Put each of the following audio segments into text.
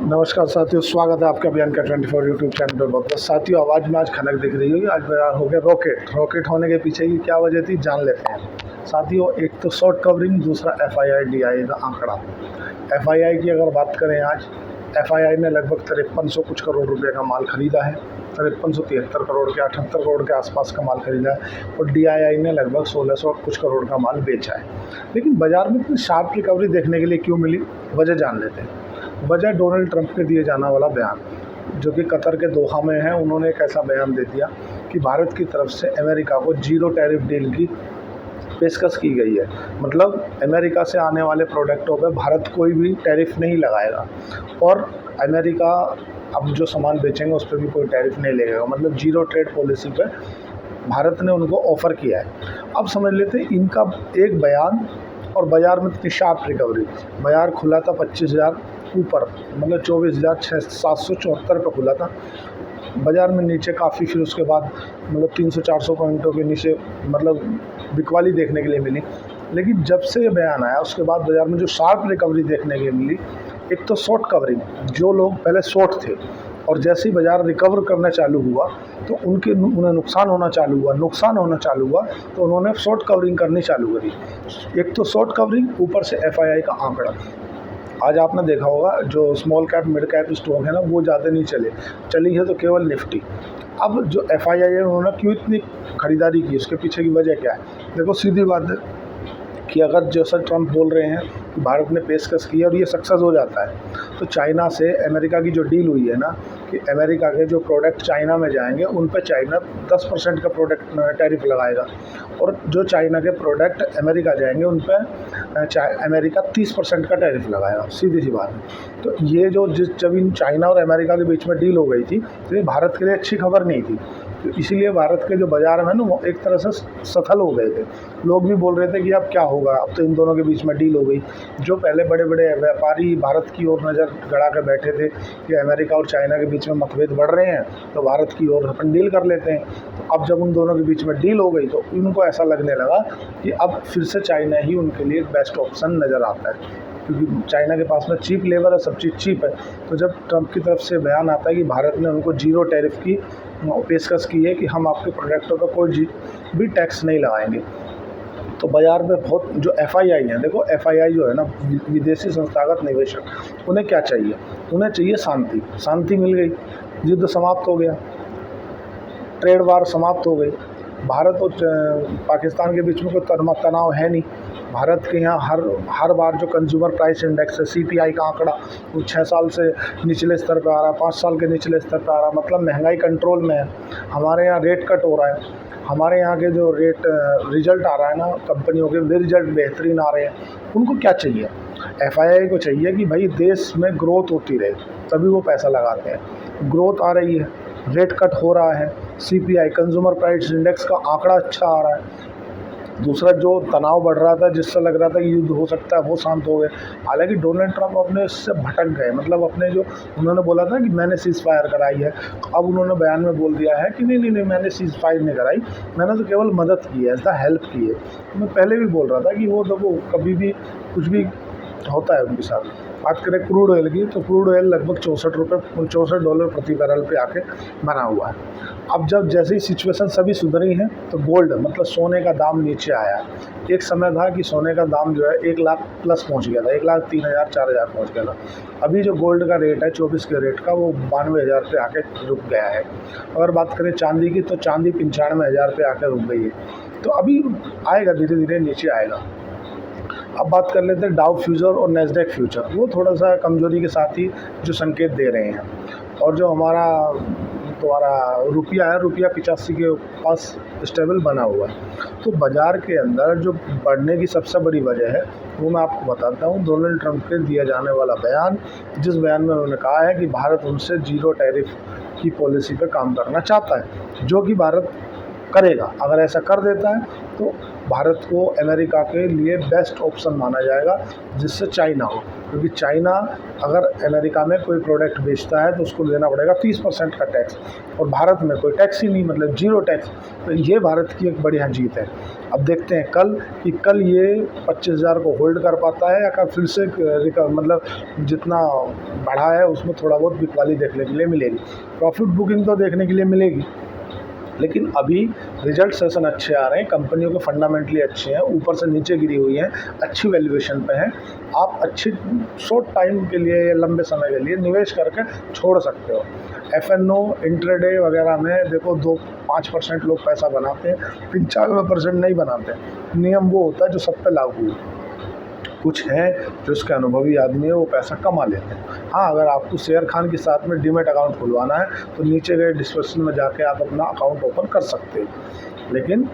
नमस्कार साथियों, स्वागत है आपका अभियान का 24 यूट्यूब चैनल पर। बहुत साथियों, आवाज़ में आज खनक दिख रही होगी। आज बाजार हो गया रॉकेट होने के पीछे की क्या वजह थी, जान लेते हैं साथियों। एक तो शॉर्ट कवरिंग, दूसरा FII DI का आंकड़ा। FII की अगर बात करें, आज FII ने लगभग 5300 कुछ करोड़ रुपए का माल खरीदा है। 5373 करोड़ के 78 करोड़ के आसपास का माल खरीदा है, और DII ने लगभग 1600 कुछ करोड़ का माल बेचा है। लेकिन बाजार में इतनी शार्प रिकवरी देखने के लिए क्यों मिली, वजह जान लेते हैं। वजह डोनाल्ड ट्रंप के दिए जाने वाला बयान, जो कि कतर के दोहा में है। उन्होंने एक ऐसा बयान दे दिया कि भारत की तरफ से अमेरिका को जीरो टैरिफ डील की पेशकश की गई है। मतलब अमेरिका से आने वाले प्रोडक्टों पे भारत कोई भी टैरिफ नहीं लगाएगा, और अमेरिका अब जो सामान बेचेंगे उस पर भी कोई टैरिफ नहीं लगेगा। मतलब जीरो ट्रेड पॉलिसी पे भारत ने उनको ऑफ़र किया है। अब समझ लेते हैं इनका एक बयान और बाज़ार में इतनी शार्प रिकवरी। बाज़ार खुला था 25,000 ऊपर, मतलब 24,774 पे खुला था। बाज़ार में नीचे काफ़ी, फिर उसके बाद मतलब 300-400 पॉइंटों के नीचे मतलब बिकवाली देखने के लिए मिली। लेकिन जब से ये बयान आया उसके बाद बाज़ार में जो शार्प रिकवरी देखने के लिए मिली, एक तो शॉर्ट कवरिंग, जो लोग पहले शॉर्ट थे और जैसे ही बाज़ार रिकवर करना चालू हुआ तो उन्हें नुकसान होना चालू हुआ तो उन्होंने शॉर्ट कवरिंग करनी चालू करी। एक तो शॉर्ट कवरिंग, ऊपर से FII का आंकड़ा। आज आपने देखा होगा जो small cap mid cap stock है ना, वो ज़्यादा नहीं चली है तो केवल निफ्टी। अब जो FII है, उन्होंने क्यों इतनी खरीदारी की, उसके पीछे की वजह क्या है? देखो, सीधी बात है कि अगर जैसा ट्रंप बोल रहे हैं कि भारत ने पेशकश की और ये सक्सेस हो जाता है, तो चाइना से अमेरिका की जो डील हुई है ना, कि अमेरिका के जो प्रोडक्ट चाइना में जाएंगे उन पे चाइना 10% का प्रोडक्ट टैरिफ लगाएगा, और जो चाइना के प्रोडक्ट अमेरिका जाएंगे उन पे अमेरिका 30% का टैरिफ लगाएगा। सीधी सी बात है। तो ये जब इन चाइना और अमेरिका के बीच में डील हो गई थी, तो ये भारत के लिए अच्छी खबर नहीं थी। तो इसीलिए भारत के जो बाज़ार में ना, वो एक तरह से सफल हो गए थे। लोग भी बोल रहे थे कि अब क्या होगा, अब तो इन दोनों के बीच में डील हो गई। जो पहले बड़े बड़े व्यापारी भारत की ओर नज़र गड़ा कर बैठे थे कि अमेरिका और चाइना के बीच में मतभेद बढ़ रहे हैं, तो भारत की ओर अपन डील कर लेते हैं। तो अब जब उन दोनों के बीच में डील हो गई तो उनको ऐसा लगने लगा कि अब फिर से चाइना ही उनके लिए बेस्ट ऑप्शन नज़र आता है, क्योंकि चाइना के पास में चीप लेबर है, सब चीज़ चीप है। तो जब ट्रंप की तरफ से बयान आता है कि भारत ने उनको जीरो टैरिफ की पेशकश की है कि हम आपके प्रोडक्टों पर कोई भी टैक्स नहीं लगाएंगे, तो बाज़ार में बहुत जो FII है, देखो FII जो है ना, विदेशी संस्थागत निवेशक, उन्हें क्या चाहिए? उन्हें चाहिए शांति मिल गई, युद्ध समाप्त हो गया, ट्रेड वार समाप्त हो गई, भारत और पाकिस्तान के बीच में कोई तनाव है नहीं। भारत के यहाँ हर बार जो कंज्यूमर प्राइस इंडेक्स है, CPI का आंकड़ा, वो 6 साल से निचले स्तर पर आ रहा है, 5 साल के निचले स्तर पर आ रहा है। मतलब महंगाई कंट्रोल में है। हमारे यहाँ रेट कट हो रहा है, हमारे यहाँ के जो रिजल्ट आ रहा है ना कंपनियों के, वे रिजल्ट बेहतरीन आ रहे हैं। उनको क्या चाहिए? FII को चाहिए कि भाई देश में ग्रोथ होती रहे, तभी वो पैसा लगाते हैं। ग्रोथ आ रही है, रेट कट हो रहा है, CPI कंज्यूमर प्राइस इंडेक्स का आंकड़ा अच्छा आ रहा है। दूसरा, जो तनाव बढ़ रहा था, जिससे लग रहा था कि युद्ध हो सकता है, वो शांत हो गए। हालांकि डोनाल्ड ट्रंप अपने इससे भटक गए। मतलब अपने जो उन्होंने बोला था कि मैंने सीज़ फायर कराई है, अब उन्होंने बयान में बोल दिया है कि नहीं, मैंने सीज़ फायर नहीं कराई, मैंने तो केवल मदद की है, ऐसा हेल्प की है। मैं पहले भी बोल रहा था कि वो देखो, कभी भी कुछ भी होता है उनके साथ। बात करें क्रूड ऑयल की, तो क्रूड ऑयल लगभग $64 प्रति बैरल पे आके बना हुआ है। अब जब जैसे ही सिचुएशन सभी सुधरी हैं, तो गोल्ड मतलब सोने का दाम नीचे आया है। एक समय था कि सोने का दाम जो है 1 लाख प्लस पहुंच गया था, 1,03,000 4,000 पहुंच गया था। अभी जो गोल्ड का रेट है 24 के रेट का, वो 92,000 पे आके रुक गया है। अगर बात करें चांदी की, तो चांदी 95,000 पे आके रुक गई है। तो अभी आएगा, धीरे धीरे नीचे आएगा। अब बात कर लेते हैं डाउ फ्यूचर और नैस्डैक फ्यूचर। वो थोड़ा सा कमज़ोरी के साथ ही जो संकेत दे रहे हैं। और जो हमारा रुपया है, रुपया 85 के पास स्टेबल बना हुआ है। तो बाज़ार के अंदर जो बढ़ने की सबसे बड़ी वजह है, वो मैं आपको बताता हूँ। डोनाल्ड ट्रंप के दिया जाने वाला बयान, जिस बयान में उन्होंने कहा है कि भारत उनसे जीरो टैरिफ की पॉलिसी पर काम करना चाहता है, जो कि भारत करेगा। अगर ऐसा कर देता है तो भारत को अमेरिका के लिए बेस्ट ऑप्शन माना जाएगा, जिससे चाइना हो, क्योंकि चाइना अगर अमेरिका में कोई प्रोडक्ट बेचता है तो उसको देना पड़ेगा 30% का टैक्स, और भारत में कोई टैक्स ही नहीं, मतलब जीरो टैक्स। तो ये भारत की एक बढ़िया जीत है। अब देखते हैं कल ये 25,000 को होल्ड कर पाता है या कल फिर से मतलब जितना बढ़ा है उसमें थोड़ा बहुत बिकवाली देखने के लिए मिलेगी, प्रॉफिट बुकिंग तो देखने के लिए मिलेगी। लेकिन अभी रिजल्ट सेशन अच्छे आ रहे हैं, कंपनियों के फंडामेंटली अच्छे हैं, ऊपर से नीचे गिरी हुई हैं, अच्छी वैल्यूएशन पे हैं। आप अच्छी शॉर्ट टाइम के लिए या लंबे समय के लिए निवेश करके छोड़ सकते हो। एफएनओ इंट्राडे वगैरह में देखो 2-5% लोग पैसा बनाते हैं, 95% नहीं बनाते। नियम वो होता है जो सब पे लागू है। कुछ हैं जो इसके अनुभवी आदमी है, वो पैसा कमा लेते हैं। हाँ, अगर आपको शेयर खान के साथ में डीमैट अकाउंट खुलवाना है तो नीचे गए डिस्क्रिप्शन में जाके आप अपना अकाउंट ओपन कर सकते हो। लेकिन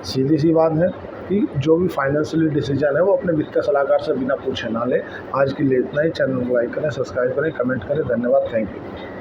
सीधी सी बात है कि जो भी फाइनेंशियली डिसीजन है वो अपने वित्तीय सलाहकार से बिना पूछे ना ले। आज के लिए इतना ही। चैनल को लाइक करें, सब्सक्राइब करें, कमेंट करें। धन्यवाद, थैंक यू।